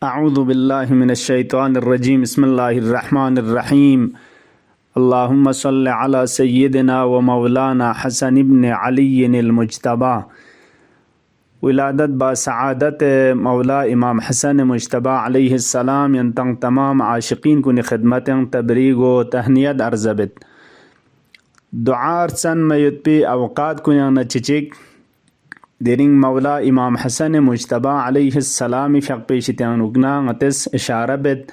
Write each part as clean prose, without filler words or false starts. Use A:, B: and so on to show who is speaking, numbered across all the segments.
A: अऊज़ु बिल्लाहि मिनश्शैतानिर्रजीम बिस्मिल्लाहिर्रहमानिर्रहीम अल्लाहुम्मा सल्लि अला सय्यिदिना व मौलाना हसन इब्न अलीय्यिल मुज्तबा। विलादत बासआदत मौला इमाम हसन मुज्तबा अलैहिस्सलाम यंतंग तमाम आशिकीन कुन खिदमतें तबरीग व तहनियत अर्ज़बित दुआर सन मयुत्पी अवकात कुन नचिचिक देरिंग मौला इमाम हसन मुज्तबा अलैहिस्सलाम फ़क़पेशितान उगना गतिस इशारबित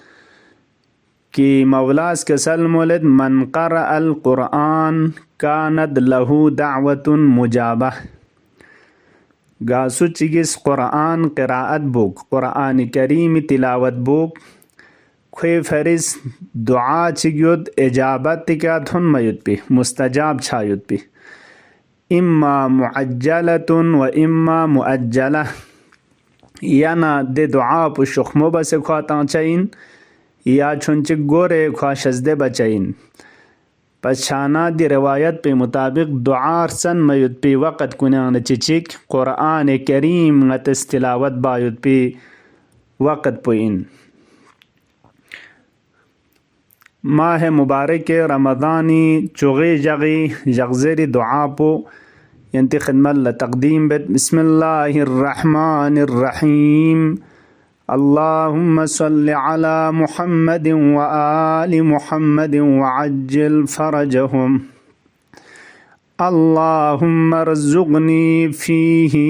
A: कि मौलास कसल मोलद मन क़रा अल क़ुरआन कानद लहू दावतुन मुजाबा। गासु चिगिस क़ुरआन क़िराअत बुक क़ुरआन करीम तिलावत बुक खे फरिस दुआ चिग्युद इजाबत का धुन मयुत्पी मुस्तजाब छायुत्पी इम्मा मुअज्जलतुन व इम्मा मुअज्जला याना दे दुआ पुशुखमो बसे ख्वाता चाहिन या छुंचिक गोरे ख्वाशजदे बचाइन पछाना दी रवायत पे मुताबिक दुआर सन मयुद पे वक़्त कुनान चिचिक क़ुरआन करीम गतिस तिलावत बायुद पे वक़्त पुइन माह मुबारक रमज़ानी चुगे जगी जगज़ेरी दुआ पो यंती खिदमत ल तक़दीम बित बिस्मिल्लाहिर्रहमानिर्रहीम अल्लाहुम्मा सल्लि अला मुहम्मदिन व आलि मुहम्मदिन व अज्जिल फ़रजहुम अल्लाहुम्मा रज़ुक़नी फ़ीही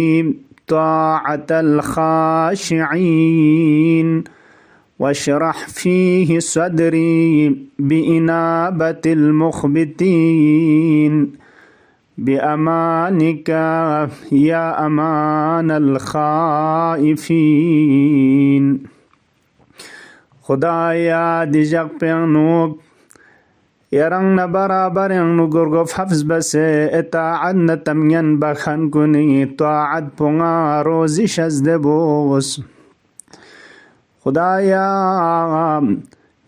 A: ताअतल ख़ाशिईन वशरह फ़ीही सदरी बिइनाबतिल मुख़बितीन बिअमानिका या अमानल ख़ाइफ़ीन। खुदाया दिजक पेंगनुक यरंग न बराबर यंग गुरगो फफ्स बसे इताअत न तमयन बखन कुनी ताअत पुंगा रोज़ी शज़दे बोस खुदाया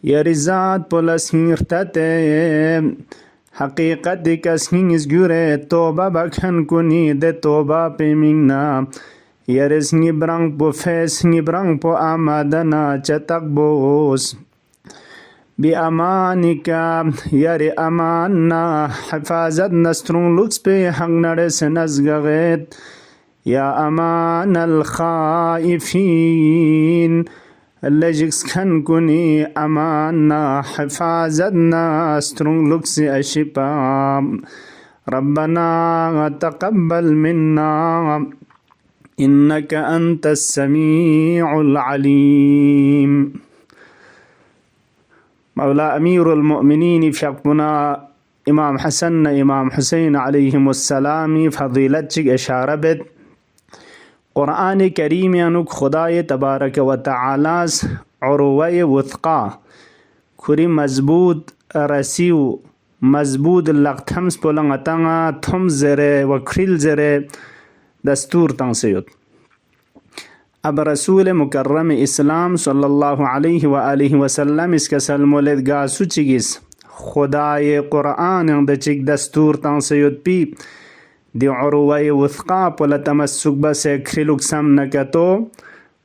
A: यरिज़ात पुलस हिरतते हकीकत कसहिंग इसगुरे तोबा बखन कुनी दे तोबा पे मिंगना यरिज़ ब्रंग पो फैस ब्रंग पो आमादना चतक बोस बिअमानिका यरि अमानना हिफाजत नस्त्रुंग लुक्स पे हंग नड़े से नज़गगेत या अमानल ख़ाइफ़ीन लजिक्स खन कुनी अमाना हिफाजत नस्त्रुंग लुक्स अशिपा रब्बना तक़ब्बल मिन्ना इन्नका अंतस समीउल अलीम। मौला अमीरुल मोमिनीन फ़क़पुना इमाम हसन इमाम हुसैन अलैहिमुस्सलामी फ़ज़ीलत चिक इशारबित क़ुरआन करीम यानुक खुदाए तबारक व तआलास उर्वे वुत्क़ा खुरी मजबूत रसीव मजबूत लक़थम्स पोलंगतंगा थुम ज़रे व खिल ज़रे दस्तूर तंगसेयुत अब रसूल मुकर्रम इस्लाम सल्लल्लाहु अलैहि व आलिहि वसल्लम इसका सलमोलेद गासु चिगिस खुदाए क़ुरआन द चिक दस्तूर तंगसेयुत पी दी उर्वे वुत्क़ा पोल तमस्सुक बसे खिलुक सम नकतो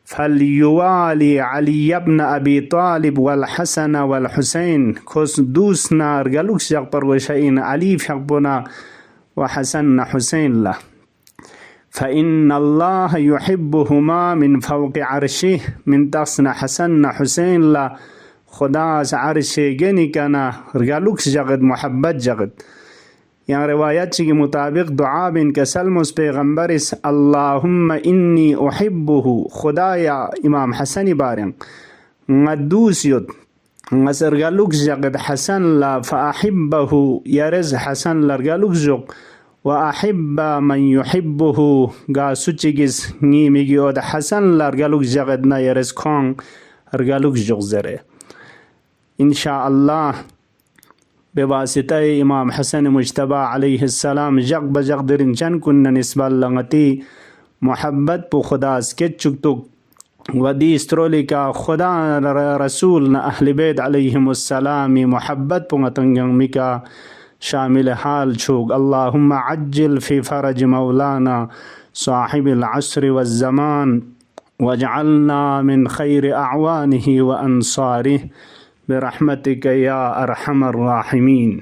A: फलयुवाली अली इब्न अबी तालिब वल हसन वल हुसैन खुस दूस नार गलुक शक पर वशइन अली फ़क़पुना व हसन हुसैन ला फ़इन्नल्लाह युहिब्बुहुमा मिन फ़ौक़ि अर्शिह मिन तस्न हसन हुसैन ला खुदा से अर्श गनी कना गलुक जगत मोहब्बत जगत यहाँ रिवायत के मुताबिक दुआ बिन कसल मुझ पैगम्बर इस अल्लाहुम्मा इन्नी उहिब्बुहु खुदाया इमाम हसन बारंग गद्दूस युद गसरगलुक जगत हसन ला फ़अहिब्बहु यरज़ हसन लरगलुक जुक व अहिब्बा मन युहिब्बुहु गासुचिगिस नीमिगी ओद हसन लरगलुक जगत ना यरज़ खोंग रगलुक जुक ज़रे इंशा अल्लाह बेवासिता इमाम हसन मुज्तबा अलैहिस्सलाम जग बजग दरिन चन कुन्न निस्बत लंगती मोहब्बत पु खुदा के चुकतुक वदी स्त्रोली का खुदा रसूल न अहल बैत अलैहिमुस्सलाम मोहब्बत पु मतंगंग मिका शामिल हाल छुग अल्लाहुम्मा अज्जिल फ़ी फ़रज मौलाना साहिबिल अस्र वज़्ज़मान वाजअलना मिन खैर अअवानिही व अंसारिह बिरहमतिक या अरहमर राहिमीन।